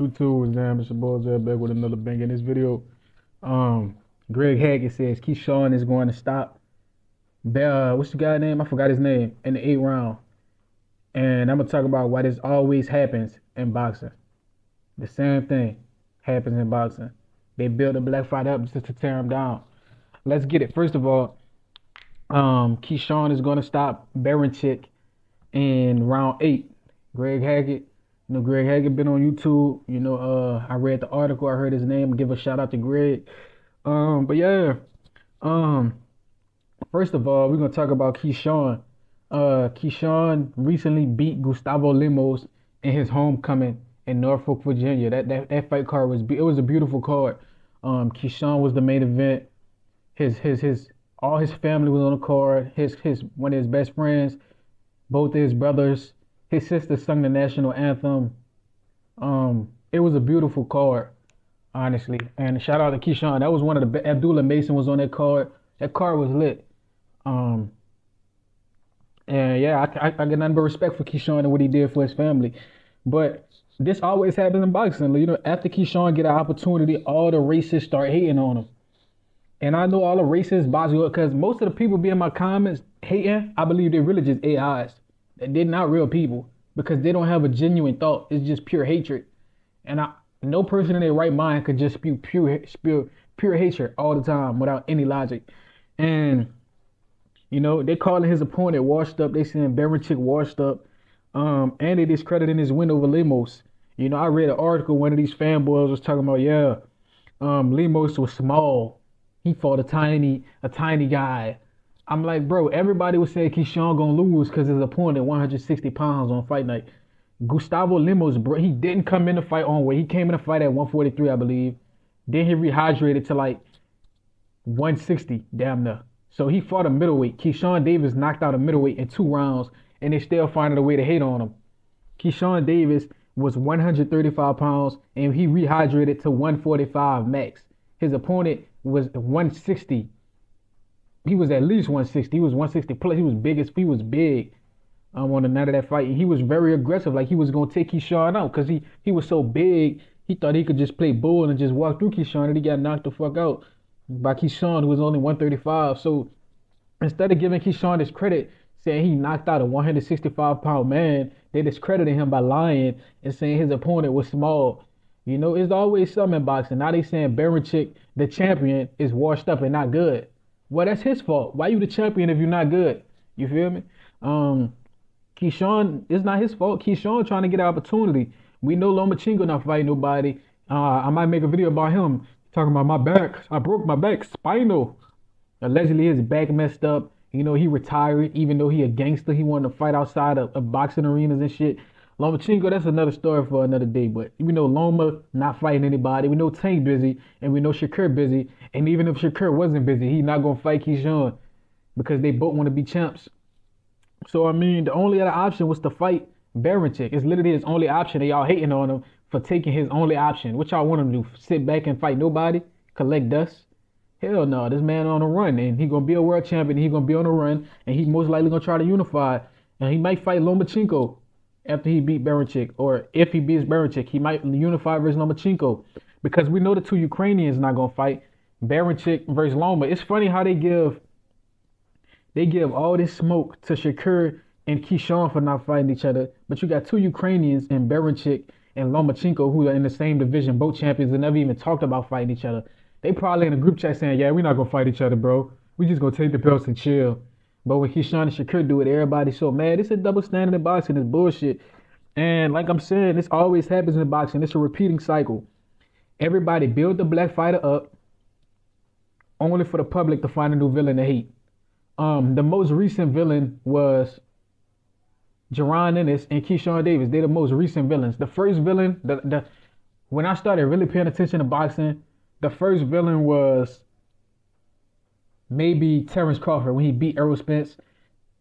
YouTube was damn, it's your boy Zed back with another bang in this video. Um, Greg Hackett says Keyshawn is going to stop. What's the guy name? I forgot his name in the 8th round. And I'm gonna talk about why this always happens in boxing. The same thing happens in boxing. They build a black fight up just to tear him down. Let's get it. First of all, Keyshawn is going to stop Baranchik in round 8. Greg Hackett. Greg Hackett been on YouTube. I read the article. I heard his name. Give a shout out to Greg. But yeah. Um, First of all, we're gonna talk about Keyshawn. Keyshawn recently beat Gustavo Limos in his homecoming in Norfolk, Virginia. That fight card it was a beautiful card. Keyshawn was the main event. His all his family was on the card. His one of his best friends, both of his brothers, his sister sung the national anthem. It was a beautiful card, honestly. And shout out to Keyshawn. That was one of the Abdullah Mason was on that card. That card was lit. Um, and yeah, I got nothing but respect for Keyshawn and what he did for his family. But this always happens in boxing. After Keyshawn get an opportunity, all the racists start hating on him. And I know all the racist boxers, because most of the people be in my comments hating, I believe they're really just AIs. They're not real people because they don't have a genuine thought. It's just pure hatred. And no person in their right mind could just spew pure hatred all the time without any logic. And they calling his opponent washed up. They saying Baranchik washed up. And they discrediting his win over Lemos. I read an article. One of these fanboys was talking about, yeah, Lemos was small. He fought a tiny guy. I'm like, bro, everybody was saying Keyshawn gonna lose because his opponent 160 pounds on fight night. Gustavo Limos, bro, he didn't come in the fight on weight. He came in the fight at 143, I believe. Then he rehydrated to like 160, damn near. So he fought a middleweight. Keyshawn Davis knocked out a middleweight in 2 rounds, and they still finding a way to hate on him. Keyshawn Davis was 135 pounds, and he rehydrated to 145 max. His opponent was 160. He was at least 160. He was 160 plus. He was big on the night of that fight. And he was very aggressive. Like he was gonna take Keyshawn out because he was so big. He thought he could just play bull and just walk through Keyshawn, and he got knocked the fuck out by Keyshawn, who was only 135. So instead of giving Keyshawn this credit, saying he knocked out a 165-pound man, they discredited him by lying and saying his opponent was small. It's always something in boxing. Now they saying Baranchik, the champion, is washed up and not good. Well, that's his fault. Why you the champion if you're not good? You feel me? Keyshawn, it's not his fault. Keyshawn trying to get an opportunity. We know Lomachenko not fighting nobody. I might make a video about him talking about my back. I broke my back, spinal. Allegedly his back messed up. He retired, even though he a gangster. He wanted to fight outside of boxing arenas and shit. Lomachenko, that's another story for another day. But we know Loma not fighting anybody. We know Tank busy, and we know Shakur busy. And even if Shakur wasn't busy, he not gonna fight Keyshawn because they both want to be champs. So I mean, the only other option was to fight Baranchik. It's literally his only option. They all hating on him for taking his only option. What y'all want him to do? Sit back and fight nobody? Collect dust? Hell no, this man on a run, and he gonna be a world champion. He gonna be on a run, and he most likely gonna try to unify. And he might fight Lomachenko after he beat Baranchik, or if he beats Baranchik, he might unify versus Lomachenko, because we know the two Ukrainians not gonna fight. Baranchik versus Loma. It's funny how they give all this smoke to Shakur and Keyshawn for not fighting each other, but you got two Ukrainians in Baranchik and Lomachenko who are in the same division, both champions, and never even talked about fighting each other. They probably in a group chat saying, yeah, we're not gonna fight each other, bro. We just gonna take the belts and chill. But when Keyshawn and Shakur do it, everybody's so mad. It's a double standard in boxing. It's bullshit. And like I'm saying, this always happens in boxing. It's a repeating cycle. Everybody build the black fighter up only for the public to find a new villain to hate. The most recent villain was Jaron Ennis and Keyshawn Davis. They're the most recent villains. The first villain, when I started really paying attention to boxing, the first villain was maybe Terrence Crawford when he beat Errol Spence.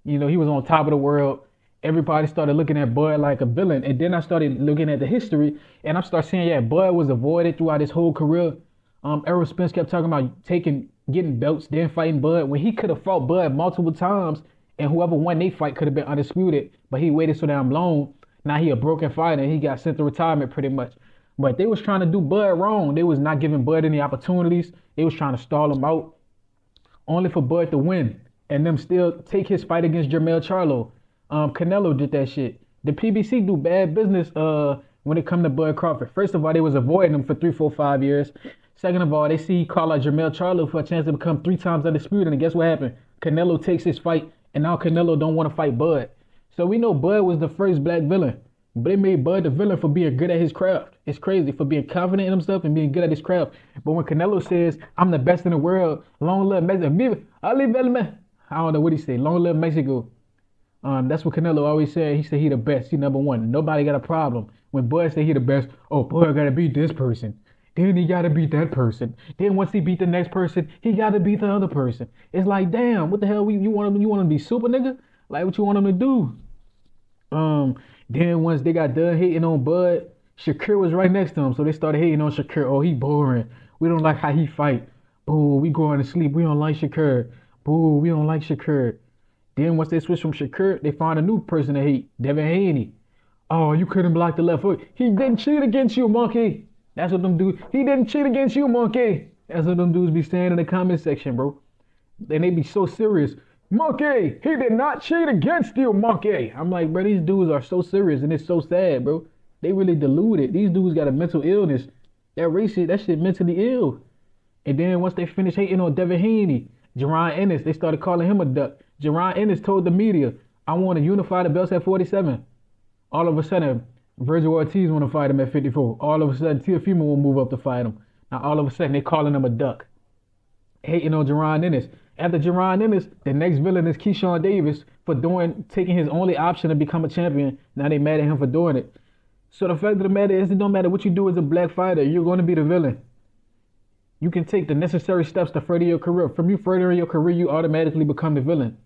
He was on top of the world. Everybody started looking at Bud like a villain. And then I started looking at the history, and I started saying, yeah, Bud was avoided throughout his whole career. Errol Spence kept talking about getting belts, then fighting Bud, when he could have fought Bud multiple times, and whoever won their fight could have been undisputed, but he waited so damn long. Now he a broken fighter, and he got sent to retirement pretty much. But they was trying to do Bud wrong. They was not giving Bud any opportunities. They was trying to stall him out, only for Bud to win and them still take his fight against Jermell Charlo. Canelo did that shit. The PBC do bad business when it come to Bud Crawford. First of all, they was avoiding him for 3, 4, 5 years. Second of all, they see he call out Jermell Charlo for a chance to become 3 times undisputed. And guess what happened? Canelo takes his fight, and now Canelo don't want to fight Bud. So we know Bud was the first black villain. But they made Bud the villain for being good at his craft. It's crazy, for being confident in himself and being good at his craft. But when Canelo says, I'm the best in the world, long live Mexico, I don't know what he say, long live Mexico. That's what Canelo always said. He said he the best, he number one. Nobody got a problem. When Bud say he the best, oh, Bud gotta beat this person. Then he gotta beat that person. Then once he beat the next person, he gotta beat the other person. It's like, damn, what the hell you want him to be super nigga? Like what you want him to do? Then once they got done hating on Bud, Shakur was right next to him. So they started hating on Shakur. Oh, he boring. We don't like how he fight. Boo, we going to sleep. We don't like Shakur. Boo, we don't like Shakur. Then once they switched from Shakur, they found a new person to hate, Devin Haney. Oh, you couldn't block the left hook. He didn't cheat against you, monkey. That's what them dudes. He didn't cheat against you, monkey. That's what them dudes be saying in the comment section, bro. And they be so serious. Monkey, he did not cheat against you, monkey. I'm like, bro, these dudes are so serious and it's so sad, bro. They really deluded. These dudes got a mental illness. That racist, that shit mentally ill. And then once they finished hating on Devin Haney, Jerron Ennis, they started calling him a duck. Jerron Ennis told the media, I want to unify the belts at 47. All of a sudden, Virgil Ortiz want to fight him at 54. All of a sudden, Teofimo will move up to fight him. Now all of a sudden, they calling him a duck. Hating on Jerron Ennis. After Jerron Ennis, the next villain is Keyshawn Davis for taking his only option to become a champion. Now they mad at him for doing it. So the fact of the matter is, it don't matter what you do as a black fighter, you're going to be the villain. You can take the necessary steps to further your career. From you furthering your career, you automatically become the villain.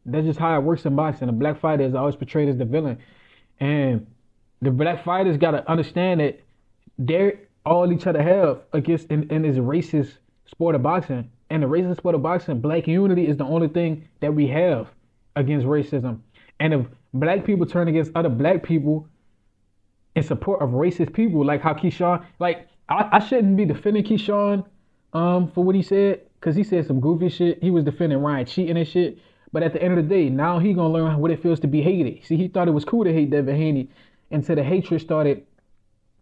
That's just how it works in boxing. A black fighter is always portrayed as the villain. And the black fighters got to understand that they're all each other have against in this racist sport of boxing. And the racist sport of boxing, black unity is the only thing that we have against racism. And if black people turn against other black people in support of racist people, like how Keyshawn, like I shouldn't be defending Keyshawn for what he said, because he said some goofy shit. He was defending Ryan cheating and shit. But at the end of the day, now he gonna learn what it feels to be hated. See, he thought it was cool to hate Devin Haney until the hatred started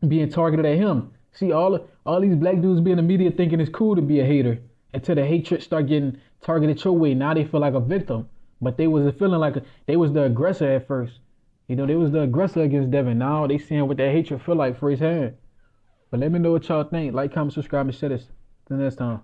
being targeted at him. See, all these black dudes be in the media thinking it's cool to be a hater until the hatred start getting targeted your way. Now they feel like a victim, but they was feeling like they was the aggressor at first. You know, they was the aggressor against Devin. Now they seeing what that hatred feel like for his hand. But let me know what y'all think. Like, comment, subscribe, and share this. Till next time.